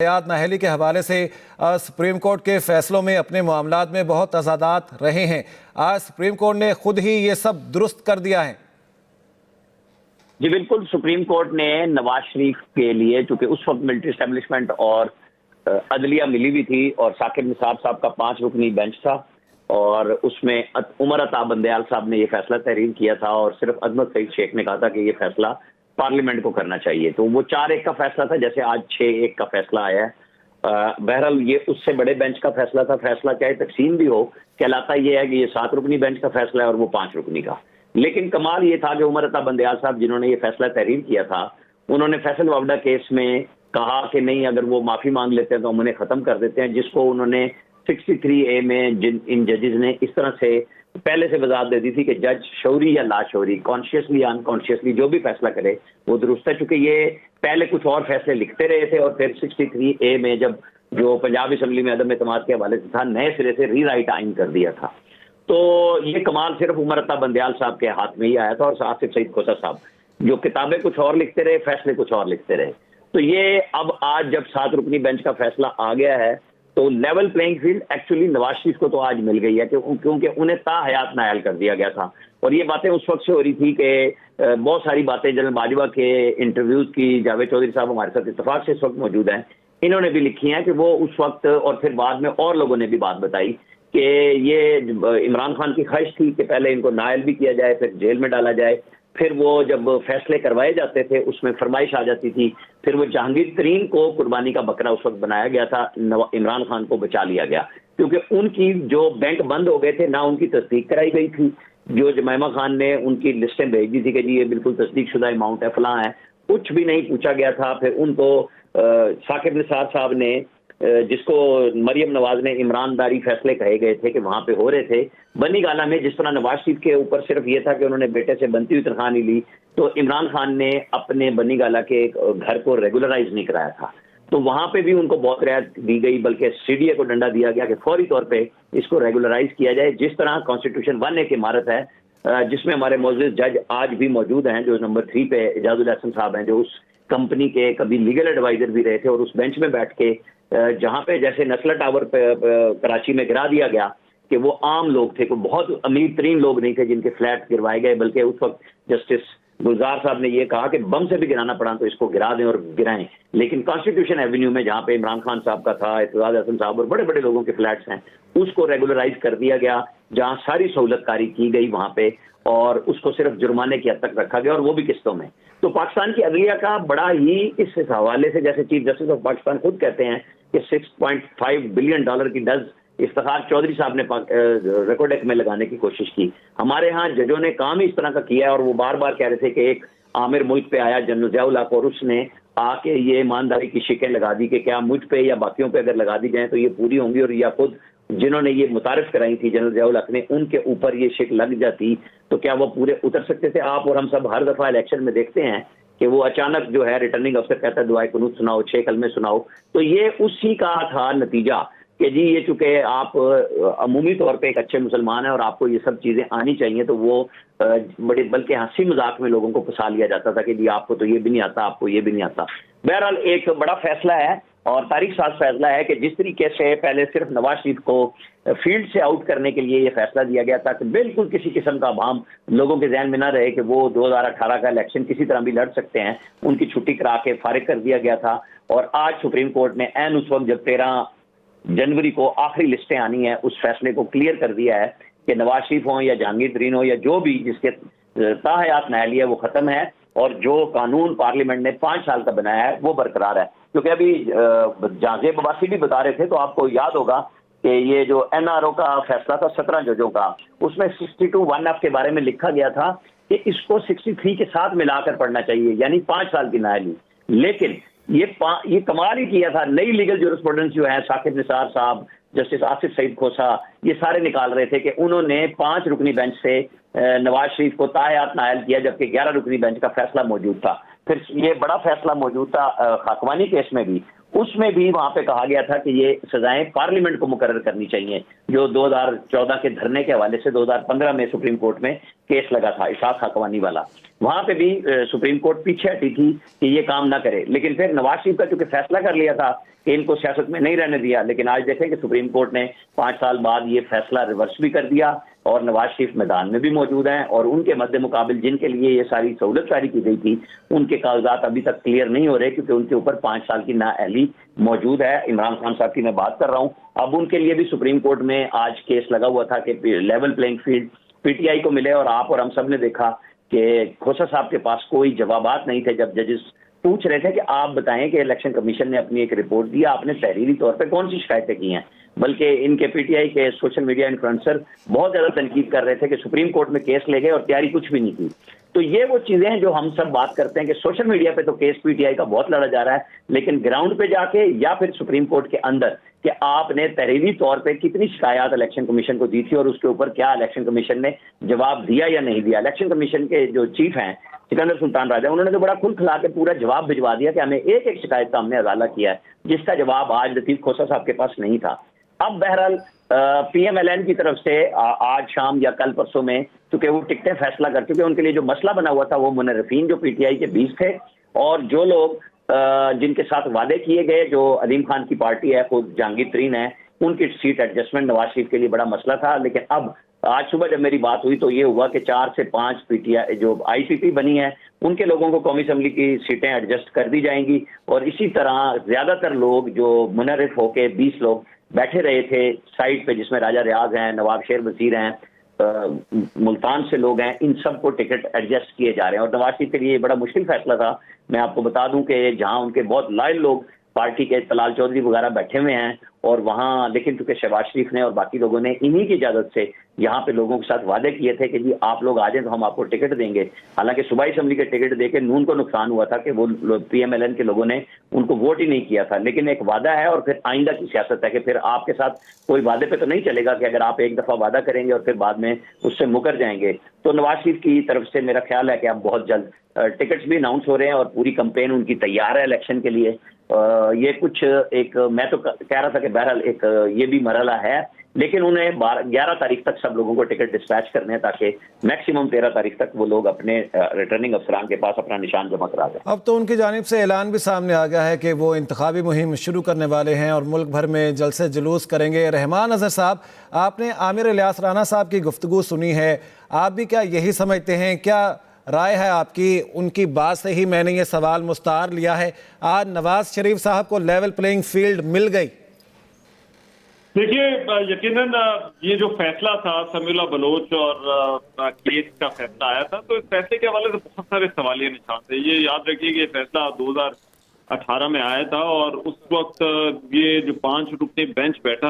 हयात नाअहली के हवाले से सुप्रीम कोर्ट के फैसलों में अपने मामलात में बहुत तजादात रहे हैं। आज सुप्रीम कोर्ट ने खुद ही ये सब दुरुस्त कर दिया है। जी बिल्कुल, सुप्रीम कोर्ट ने नवाज शरीफ के लिए, चूंकि उस वक्त मिलिट्री एस्टेब्लिशमेंट और अदलिया मिली हुई थी और साकिब निसार साहब का 5 रुकनी बेंच था और उसमें उमर अता बंदयाल साहब ने यह फैसला तहरीर किया था और सिर्फ अजमत सईद शेख ने कहा था कि यह फैसला पार्लियामेंट को करना चाहिए। तो वो 4-1 का फैसला था, जैसे आज 6-1 का फैसला आया है। बहरहाल ये उससे बड़े बेंच का फैसला था। फैसला चाहे तकसीम भी हो, कहलाता ये है कि ये 7 रुकनी बेंच का फैसला है और वो 5 रुकनी का। लेकिन कमाल ये था कि उमर अता बंदयाल साहब जिन्होंने ये फैसला तहरीर किया था, उन्होंने फैसल वावडा केस में कहा कि नहीं, अगर वो माफी मांग लेते हैं तो हम उन्हें खत्म कर देते हैं, जिसको उन्होंने 63A में इन जजेस ने इस तरह से पहले से वजाहत दे दी थी कि जज शौरी या लाशौरी, कॉन्शियसली या अनकॉन्शियसली जो भी फैसला करे वो दुरुस्त है। चूंकि ये पहले कुछ और फैसले लिखते रहे थे और फिर 63A में जब जो पंजाब असम्बली में अदम एतमाद के हवाले से था, नए सिरे से रीराइट आइन कर दिया था। तो ये कमाल सिर्फ उमर अता बंदयाल साहब के हाथ में ही आया था और आसिफ सईद खोसा साहब जो किताबें कुछ और लिखते रहे, फैसले कुछ और लिखते रहे। तो ये अब आज जब 7 रुकनी बेंच का फैसला आ गया है तो level playing field actually Nawaz Sharif को तो आज मिल गई है क्योंकि उन्हें ताहयात नाअहल कर दिया गया था। और ये बातें उस वक्त से हो रही थी कि बहुत सारी बातें जनरल बाजवा के इंटरव्यूज की, जावेद चौधरी साहब हमारे साथ इत्तेफाक से इस वक्त मौजूद हैं, इन्होंने भी लिखी हैं कि वो उस वक्त और फिर बाद में और लोगों ने भी बात बताई कि ये इमरान खान की ख्वाहिश थी कि पहले इनको नाअहल भी किया जाए, फिर जेल में डाला जाए। फिर वो जब फैसले करवाए जाते थे उसमें फरमाइश आ जाती थी, फिर वो जहांगीर तरीन को कुर्बानी का बकरा उस वक्त बनाया गया था, इमरान खान को बचा लिया गया क्योंकि उनकी जो बैंक बंद हो गए थे ना उनकी तस्दीक कराई गई थी। जो जमैमा खान ने उनकी लिस्टें भेज दी थी कि जी ये बिल्कुल तस्दीक शुदा अमाउंट है, फलां है, कुछ भी नहीं पूछा गया था। फिर उनको साकिब निसार साहब ने, जिसको मरियम नवाज ने ईमानदारी फैसले कहे गए थे कि वहां पे हो रहे थे, बनी गाला में जिस तरह नवाज शरीफ के ऊपर सिर्फ ये था कि उन्होंने बेटे से बनती हुई तनख्वाह नहीं ली, तो इमरान खान ने अपने बनी गाला के घर को रेगुलराइज नहीं कराया था। तो वहां पे भी उनको बहुत रियायत दी गई, बल्कि सीडीए को डंडा दिया गया कि फौरी तौर पे इसको रेगुलराइज किया जाए। जिस तरह कॉन्स्टिट्यूशन 1 एक इमारत है जिसमें हमारे मौजूद जज आज भी मौजूद हैं, जो नंबर 3 पे एजाजुल हसन साहब हैं, जो उस कंपनी के कभी लीगल एडवाइजर भी रहे थे और उस बेंच में बैठ के जहां पे जैसे नस्ला टावर पे कराची में गिरा दिया गया कि वो आम लोग थे, कोई बहुत अमीर तरीन लोग नहीं थे जिनके फ्लैट गिरवाए गए, बल्कि उस वक्त जस्टिस गुलजार साहब ने ये कहा कि बम से भी गिराना पड़ा तो इसको गिरा दें और गिराएं। लेकिन कॉन्स्टिट्यूशन एवेन्यू में जहां पे इमरान खान साहब का था, एजाजुल हसन साहब और बड़े बड़े लोगों के फ्लैट्स हैं, उसको रेगुलराइज कर दिया गया, जहां सारी सहूलतकारी की गई वहां पे, और उसको सिर्फ जुर्माने की हद तक रखा गया और वो भी किस्तों में। तो पाकिस्तान की अदलिया का बड़ा ही इस हवाले से, जैसे चीफ जस्टिस ऑफ पाकिस्तान खुद कहते हैं कि $6.5 बिलियन की डज इफ्तिखार चौधरी साहब ने रिकॉर्ड एक्ट में लगाने की कोशिश की। हमारे यहाँ जजों ने काम ही इस तरह का किया है और वो बार बार कह रहे थे कि एक आमिर मुल्क पे आया जनरल ज़ियाउल हक और उसने आके ये ईमानदारी की शिकें लगा दी कि क्या मुझ पे या बाकियों पे अगर लगा दी जाए तो ये पूरी होंगी, और या खुद जिन्होंने ये मुतारिफ कराई थी जनरल ज़ियाउल हक ने, उनके ऊपर ये शिक लग जाती तो क्या वो पूरे उतर सकते थे। आप और हम सब हर दफा इलेक्शन में देखते हैं कि वो अचानक जो है रिटर्निंग अफसर कहता है दुआए कुनूत सुनाओ, 6 कलमे सुनाओ। तो ये उसी का था नतीजा कि जी ये चूंकि आप अमूमी तौर पे एक अच्छे मुसलमान हैं और आपको ये सब चीजें आनी चाहिए, तो वो बड़े बल्कि हंसी मजाक में लोगों को फंसा लिया जाता था कि जी आपको तो ये भी नहीं आता, आपको ये भी नहीं आता। बहरहाल एक बड़ा फैसला है और तारीख साज फैसला है कि जिस तरीके से पहले सिर्फ नवाज शरीफ को फील्ड से आउट करने के लिए ये फैसला दिया गया था कि बिल्कुल किसी किस्म का भाम लोगों के जहन में ना रहे कि वो 2018 का इलेक्शन किसी तरह भी लड़ सकते हैं, उनकी छुट्टी करा के फारिग कर दिया गया था। और आज सुप्रीम कोर्ट ने ऐन उस वक्त जब 13 जनवरी को आखिरी लिस्टें आनी है, उस फैसले को क्लियर कर दिया है कि नवाज शरीफ हो या जहांगीर तरीन हो या जो भी जिसके ताहयात नाअहली है वो खत्म है और जो कानून पार्लियामेंट ने 5 साल का बनाया है वो बरकरार है। क्योंकि अभी जाजेब अब्बासी भी बता रहे थे, तो आपको याद होगा कि ये जो एनआरओ का फैसला था 17 जजों का, उसमें 62(1)(f) के बारे में लिखा गया था कि इसको 63 के साथ मिलाकर पढ़ना चाहिए, यानी 5 साल की नाअहली। लेकिन ये कमाल ही किया था, नई लीगल ज्यूरिस्प्रूडेंस जो है साकिब निसार साहब, जस्टिस आसिफ सईद खोसा, ये सारे निकाल रहे थे कि उन्होंने 5 रुकनी बेंच से नवाज शरीफ को ताहयात नाअहल किया, जबकि 11 रुकनी बेंच का फैसला मौजूद था। फिर ये बड़ा फैसला मौजूद था खाकवानी केस में भी, उसमें भी वहां पे कहा गया था कि ये सजाएं पार्लियामेंट को मुकर्रर करनी चाहिए, जो 2014 के धरने के हवाले से 2015 में सुप्रीम कोर्ट में केस लगा था इशाक खाकवानी वाला। वहां पे भी सुप्रीम कोर्ट पीछे हटी थी कि ये काम ना करे, लेकिन फिर नवाज शरीफ का चूंकि फैसला कर लिया था कि इनको सियासत में नहीं रहने दिया, लेकिन आज देखें कि सुप्रीम कोर्ट ने 5 साल बाद ये फैसला रिवर्स भी कर दिया और नवाज शरीफ मैदान में भी मौजूद हैं और उनके मद्दे मुकाबिल जिनके लिए ये सारी सहूलत जारी की गई थी उनके कागजात अभी तक क्लियर नहीं हो रहे, क्योंकि उनके ऊपर 5 साल की नाअहली मौजूद है। इमरान खान साहब की मैं बात कर रहा हूँ। अब उनके लिए भी सुप्रीम कोर्ट में आज केस लगा हुआ था कि लेवल प्लेइंग फील्ड पीटीआई को मिले, और आप और हम सब ने देखा कि खोसा साहब के पास कोई जवाबात नहीं थे जब जजेस पूछ रहे थे कि आप बताएं कि इलेक्शन कमीशन ने अपनी एक रिपोर्ट दी, आपने तहरीरी तौर पे कौन सी शिकायतें की हैं। बल्कि इनके पीटीआई के सोशल मीडिया इन्फ्लुएंसर बहुत ज्यादा तनकीद कर रहे थे कि सुप्रीम कोर्ट में केस ले गए और तैयारी कुछ भी नहीं की। तो ये वो चीजें हैं जो हम सब बात करते हैं कि सोशल मीडिया पे तो केस पीटीआई का बहुत लड़ा जा रहा है, लेकिन ग्राउंड पे जाके या फिर सुप्रीम कोर्ट के अंदर कि आपने तहरीरी तौर पे कितनी शिकायत इलेक्शन कमीशन को दी थी और उसके ऊपर क्या इलेक्शन कमीशन ने जवाब दिया या नहीं दिया। इलेक्शन कमीशन के जो चीफ हैं सिकंदर सुल्तान राजा, उन्होंने तो बड़ा खुल खिला के पूरा जवाब भिजवा दिया कि हमें एक एक शिकायत का हमने हवाला किया है, जिसका जवाब आज लतीफ खोसा साहब के पास नहीं था। अब बहरहाल पीएमएलएन की तरफ से आज शाम या कल परसों में, क्योंकि वो टिकटें फैसला कर चुके, उनके लिए जो मसला बना हुआ था वो मुनर्रिफीन जो पीटीआई के 20 थे और जो लोग जिनके साथ वादे किए गए, जो अलीम खान की पार्टी है, खुद जहांगीर तरीन है, उनकी सीट एडजस्टमेंट नवाज शरीफ के लिए बड़ा मसला था। लेकिन अब आज सुबह जब मेरी बात हुई तो ये हुआ कि 4 से 5 पीटीआई जो आईपीपी बनी है उनके लोगों को कौमी असेंबली की सीटें एडजस्ट कर दी जाएंगी और इसी तरह ज्यादातर लोग जो मुनर्रिफ होके 20 लोग बैठे रहे थे साइड पे, जिसमें राजा रियाज हैं, नवाब शेर वजीर हैं, मुल्तान से लोग हैं, इन सबको टिकट एडजस्ट किए जा रहे हैं। और नवाज शरीफ के लिए ये बड़ा मुश्किल फैसला था। मैं आपको बता दूं कि जहां उनके बहुत लॉयल लोग पार्टी के तलाल चौधरी वगैरह बैठे हुए हैं और वहां, लेकिन चूंकि शहबाज शरीफ ने और बाकी लोगों ने इन्हीं की इजाजत से यहाँ पे लोगों के साथ वादे किए थे कि जी आप लोग आ जाए तो हम आपको टिकट देंगे। हालांकि सूबाई असेंबली के टिकट देके नून को नुकसान हुआ था कि वो पीएमएलएन के लोगों ने उनको वोट ही नहीं किया था। लेकिन एक वादा है और फिर आइंदा की सियासत है कि फिर आपके साथ कोई वादे पे तो नहीं चलेगा कि अगर आप एक दफा वादा करेंगे और फिर बाद में उससे मुकर जाएंगे। तो नवाज शरीफ की तरफ से मेरा ख्याल है कि अब बहुत जल्द टिकट्स भी अनाउंस हो रहे हैं और पूरी कंपेन उनकी तैयार है इलेक्शन के लिए। ये कुछ एक, मैं तो कह रहा था कि बहरहाल एक ये भी मरहला है, लेकिन उन्हें 11 तारीख तक सब लोगों को टिकट डिस्पैच करने हैं ताकि मैक्सिमम 13 तारीख तक वो लोग अपने रिटर्निंग अफसरान के पास अपना निशान जमा करा दें। अब तो उनकी जानिब से ऐलान भी सामने आ गया है कि वो इंतखाबी मुहिम शुरू करने वाले हैं और मुल्क भर में जलसे जुलूस करेंगे। रहमान अजहर साहब, आपने आमिर इलियास राना साहब की गुफ्तगू सुनी है, आप भी क्या यही समझते हैं? क्या राय है आपकी? उनकी बात से ही मैंने ये सवाल मुस्तार लिया है। आज नवाज शरीफ साहब को लेवल प्लेइंग फील्ड मिल गई। देखिए, यकीनन ये जो फैसला था समीउल्लाह बलोच और केस का फैसला आया था, तो इस फैसले के हवाले से बहुत सारे सवालिया निशान थे। ये याद रखिए कि ये फैसला 2018 में आया था और उस वक्त ये जो 5 रुकनी बेंच बैठा